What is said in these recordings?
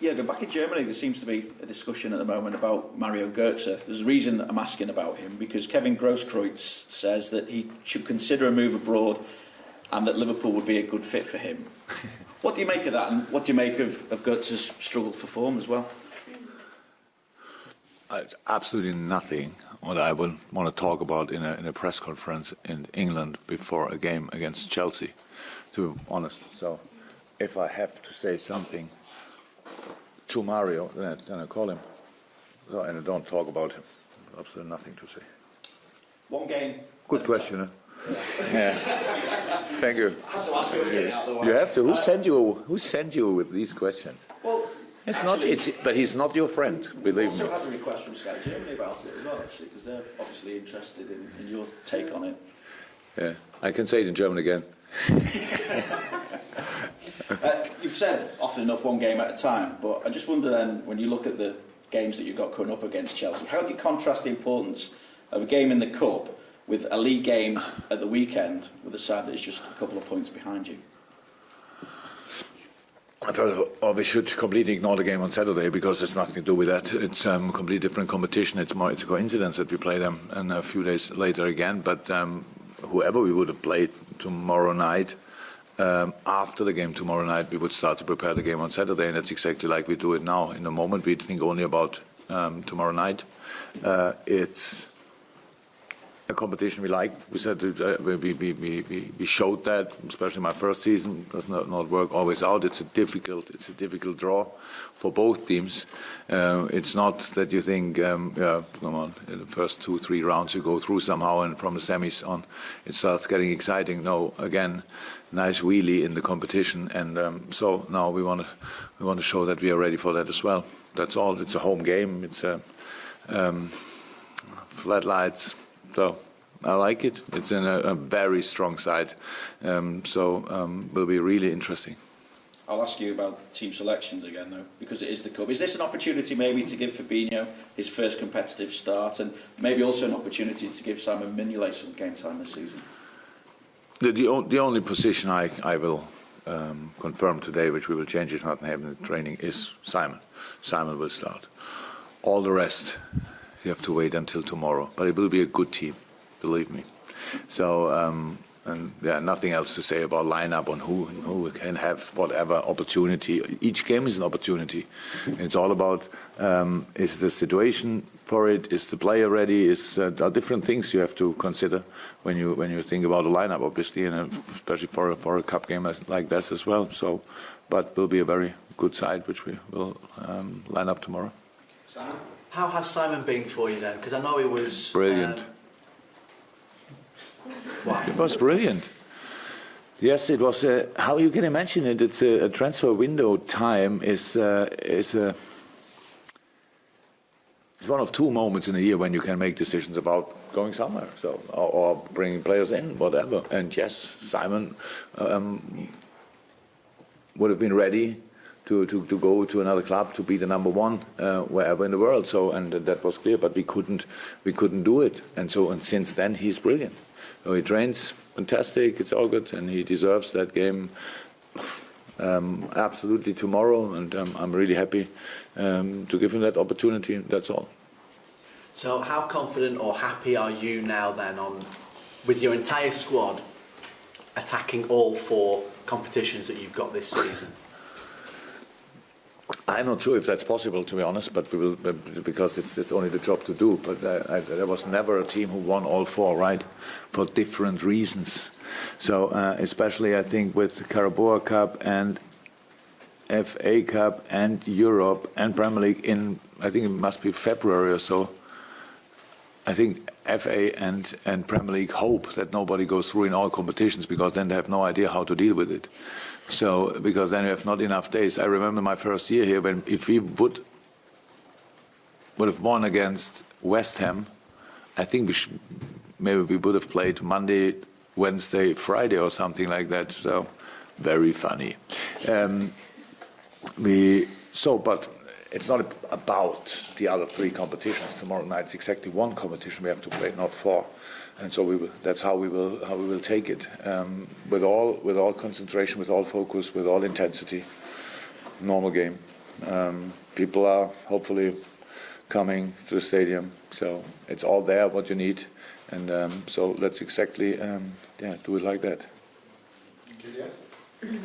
Jürgen, back in Germany, there seems to be a discussion at the moment about Mario Götze. There's a reason I'm asking about him, because Kevin Grosskreutz says that he should consider a move abroad and that Liverpool would be a good fit for him. What do you make of that, and what do you make of Götze's struggle for form as well? It's absolutely nothing what I would want to talk about in a press conference in England before a game against Chelsea, to be honest. So if I have to say something to Mario, then I call him. So, and I don't talk about him. Absolutely nothing to say. One game. Good question, huh? Yeah. Thank you. I have to ask you. You have to. Who sent you with these questions? Well, it's actually, not. But he's not your friend. Believe me. I also had a request from Sky Germany about it as well, actually, because they're obviously interested in your take on it. Yeah, I can say it in German again. You've said often enough one game at a time, but I just wonder then, when you look at the games that you've got coming up against Chelsea, how do you contrast the importance of a game in the Cup with a league game at the weekend with a side that is just a couple of points behind you? First of all, we should completely ignore the game on Saturday, because it's nothing to do with that. It's a completely different competition. It's a coincidence that we play them and a few days later again. But whoever we would have played tomorrow night, after the game tomorrow night, we would start to prepare the game on Saturday, and that's exactly like we do it now. In the moment, we think only about tomorrow night. It's a competition we like. We said we showed that, especially my first season. Does not work always out. It's a difficult draw for both teams. It's not that you think, come on, in the first 2-3 rounds you go through somehow, and from the semis on it starts getting exciting. No, again, nice wheelie in the competition, and so now we want to show that we are ready for that as well. That's all. It's a home game. It's floodlights. So I like it. It's in a very strong side, will be really interesting. I'll ask you about team selections again, though, because it is the Cup. Is this an opportunity maybe to give Fabinho his first competitive start, and maybe also an opportunity to give Simon Mignolet some game time this season? The only position I will confirm today, which we will change if not having the training, is Simon. Simon will start. All the rest, you have to wait until tomorrow, but it will be a good team, believe me. So, and nothing else to say about lineup on who can have whatever opportunity. Each game is an opportunity. It's all about is the situation for it, is the player ready, there are different things you have to consider when you think about a lineup, obviously, and especially for a cup game like this as well. So, but will be a very good side which we will line up tomorrow. How has Simon been for you then? Because I know he was brilliant. Wow. It was brilliant. Yes, it was. How you can imagine it? It's a transfer window time is one of two moments in a year when you can make decisions about going somewhere, so or bringing players in, whatever. And yes, Simon would have been ready to go to another club to be the number one wherever in the world. So, and that was clear, but we couldn't do it. And since then he's brilliant. So he trains fantastic. It's all good, and he deserves that game absolutely tomorrow. And I'm really happy to give him that opportunity. That's all. So, how confident or happy are you now then with your entire squad attacking all 4 competitions that you've got this season? I'm not sure if that's possible, to be honest, but we will, because it's only the job to do. But there was never a team who won all 4, right? For different reasons. So especially, I think, with Carabao Cup and FA Cup and Europe and Premier League in, I think it must be February or so. I think FA and Premier League hope that nobody goes through in all competitions, because then they have no idea how to deal with it. So, because then you have not enough days. I remember my first year here, when if we would have won against West Ham, I think maybe we would have played Monday, Wednesday, Friday or something like that. So, very funny. But it's not about the other 3 competitions. Tomorrow night it's exactly 1 competition we have to play, not 4. And so that's how we will take it, with all concentration, with all focus, with all intensity. Normal game. People are hopefully coming to the stadium, so it's all there what you need, and so let's exactly do it like that.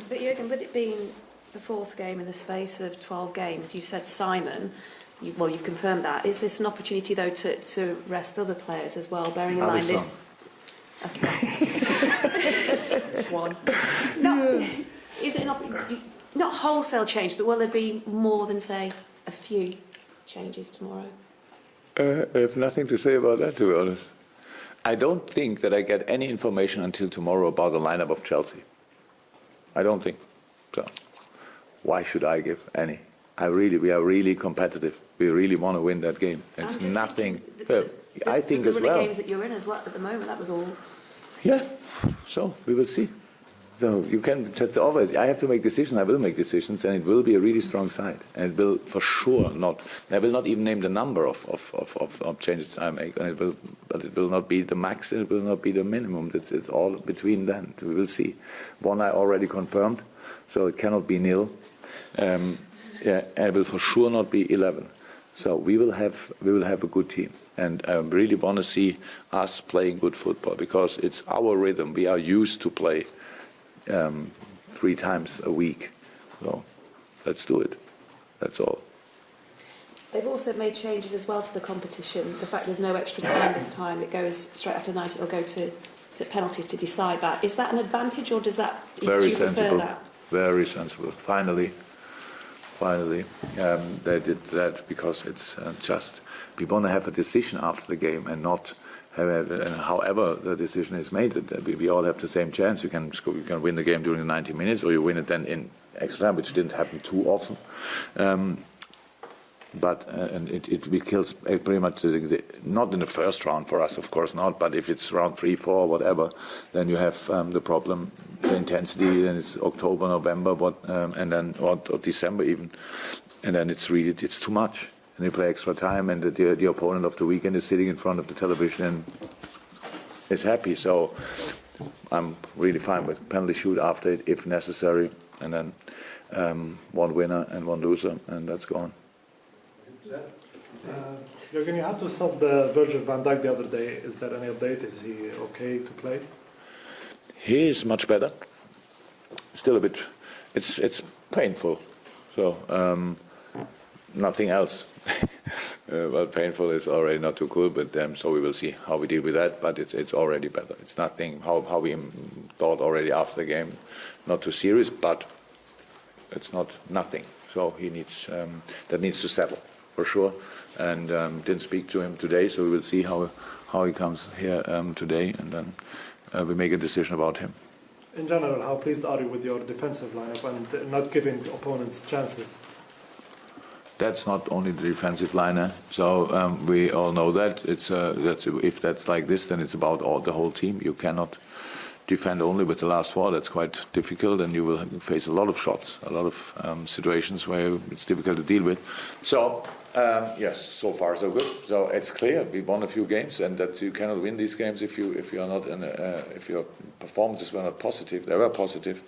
But Jürgen, with it being the fourth game in the space of 12 games, you said Simon, you've confirmed that. Is this an opportunity, though, to rest other players as well, bearing in mind this... Okay. One. Is it not wholesale change, but will there be more than, say, a few changes tomorrow? I have nothing to say about that, to be honest. I don't think that I get any information until tomorrow about the lineup of Chelsea. I don't think so. Why should I give any? We are really competitive. We really want to win that game. It's nothing. I think as well. The games that you're in as well at the moment. That was all. Yeah. So we will see. So you can. That's always. I have to make decisions. I will make decisions, and it will be a really strong side. And it will for sure not. I will not even name the number of changes I make, and it will. But it will not be the max. It will not be the minimum. It's all between then. We will see. One I already confirmed, so it cannot be nil. And it will for sure not be 11. So we will have a good team, and I really want to see us playing good football because it's our rhythm. We are used to play 3 times a week, so let's do it. That's all. They've also made changes as well to the competition. The fact there's no extra time this time, it goes straight after 90. It'll go to penalties to decide that. Is that an advantage, or does that? Very do you sensible. Prefer that? Very sensible. Finally, they did that because it's just we want to have a decision after the game and not have however the decision is made. We all have the same chance. You can win the game during the 90 minutes, or you win it then in extra time, which didn't happen too often. But it kills pretty much not in the first round for us, of course not. But if it's round 3, 4, whatever, then you have the problem, the intensity. Then it's October, November, and then or December even, and then it's too much. And you play extra time, and the opponent of the weekend is sitting in front of the television and is happy. So I'm really fine with penalty shoot after it if necessary, and then one winner and one loser, and that's gone. Jürgen, you had to sub the Virgil van Dijk the other day. Is there any update? Is he okay to play? He is much better. Still a bit. It's painful. So nothing else. Well, painful is already not too good. But so we will see how we deal with that. But it's already better. It's nothing how we thought already after the game. Not too serious, but it's not nothing. So he needs that needs to settle. For sure, and didn't speak to him today, so we will see how he comes here today, and then we make a decision about him. In general, how pleased are you with your defensive lineup and not giving opponents chances? That's not only the defensive liner, so we all know that. If that's like this, then it's about the whole team. You cannot defend only with the last 4. That's quite difficult, and you will face a lot of shots, a lot of situations where it's difficult to deal with. So. Yes, so far so good. So it's clear we won a few games, and that you cannot win these games if you are not if your performances were not positive. They were positive,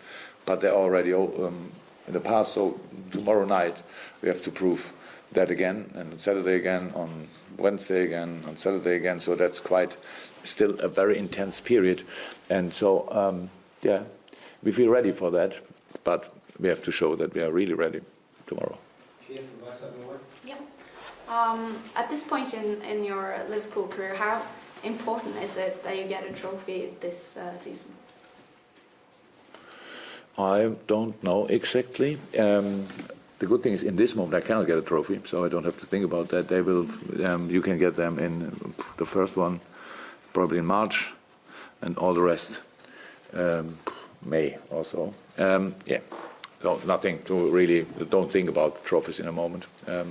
but they're already in the past. So tomorrow night we have to prove that again, and on Saturday again, on Wednesday again, on Saturday again. So that's quite still a very intense period, and so we feel ready for that, but we have to show that we are really ready tomorrow. At this point in your Liverpool career, how important is it that you get a trophy this season? I don't know exactly. The good thing is, in this moment, I cannot get a trophy, so I don't have to think about that. They will. You can get them in the first one, probably in March, and all the rest May also. So nothing to really. Don't think about trophies in a moment.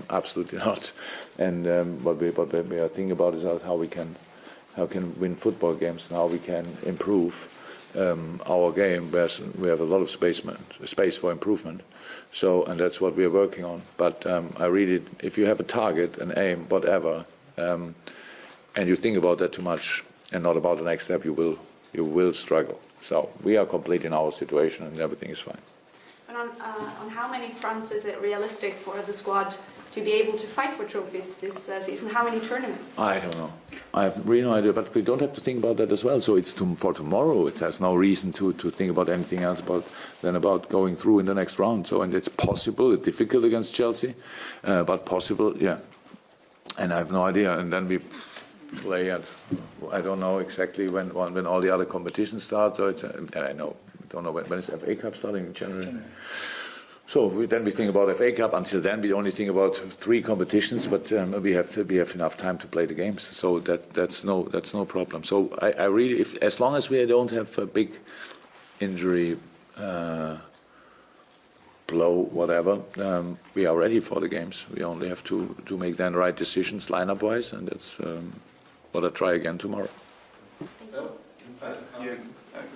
Absolutely not. And what we are thinking about is how we can win football games and how we can improve our game. We have a lot of space for improvement. So, and that's what we are working on. But if you have a target, an aim, whatever, and you think about that too much and not about the next step, you will struggle. So we are complete in our situation, and everything is fine. And on on how many fronts is it realistic for the squad to be able to fight for trophies this season? How many tournaments? I don't know. I have really no idea, but we don't have to think about that as well. So it's for tomorrow. It has no reason to think about anything else than about going through in the next round. So, and it's possible, it's difficult against Chelsea, but possible, yeah. And I have no idea. And then we play at, I don't know exactly when all the other competitions start. So it's, I don't know when is the FA Cup starting in January. So then we think about FA Cup. Until then, we only think about 3 competitions, but we have enough time to play the games. So that's no problem. So I really, as long as we don't have a big injury, blow, whatever, we are ready for the games. We only have to make then right decisions lineup wise, and that's what I try again tomorrow.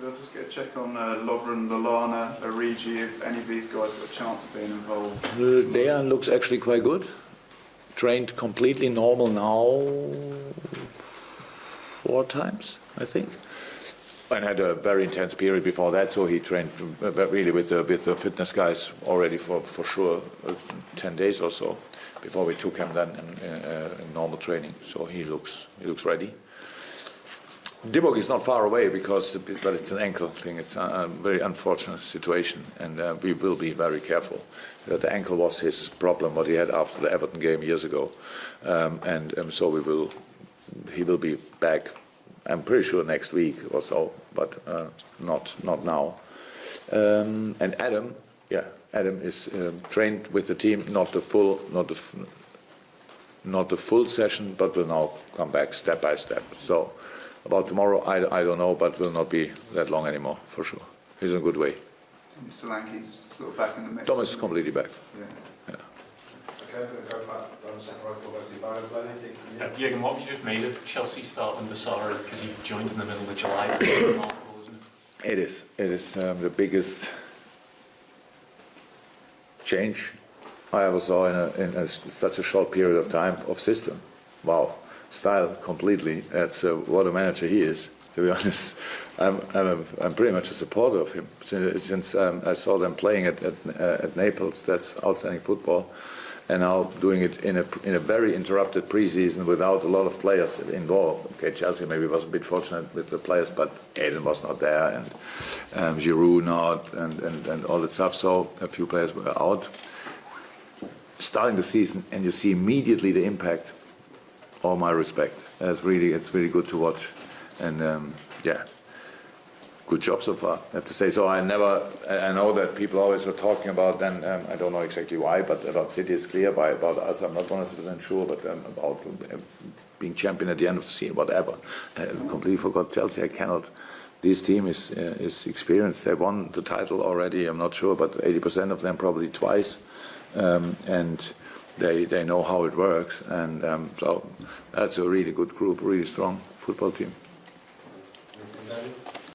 Could I just get a check on Lovren, Lallana, Origi, if any of these guys got a chance of being involved? Dejan looks actually quite good. Trained completely normal now 4 times, I think. And had a very intense period before that, so he trained really with the fitness guys already for sure 10 days or so before we took him then in normal training. So he looks ready. Dijk is not far away but it's an ankle thing. It's a very unfortunate situation, and we will be very careful. The ankle was his problem, what he had after the Everton game years ago, so he will be back. I'm pretty sure next week or so, but not now. And Adam is trained with the team, not the full session, but will now come back step by step. So. About tomorrow, I don't know, but will not be that long anymore, for sure. He's in a good way. Solanke's sort of back in the mix. Thomas is completely back. Yeah. Yeah. Okay, I'm going to go back on the second row for Wesley Barrow. Anything from you? Jürgen, what have you just made of Chelsea starting the Sarri, because he joined in the middle of July? It is the biggest change I ever saw in such a short period of time of system. Wow. Style completely. That's what a manager he is. To be honest, I'm pretty much a supporter of him since I saw them playing at Naples. That's outstanding football, and now doing it in a very interrupted preseason without a lot of players involved. Okay, Chelsea maybe was a bit fortunate with the players, but Aiden was not there, and Giroud not, and all that stuff. So a few players were out. Starting the season, and you see immediately the impact. All my respect. It's really good to watch, and good job so far, I have to say. So I know that people always were talking about then, I don't know exactly why, but about City is clear, about us I'm not 100% sure, but about being champion at the end of the season, whatever. I completely forgot Chelsea. I cannot. This team is experienced. They won the title already, I'm not sure, but 80% of them probably twice, and they know how it works, and so that's a really good group, really strong football team.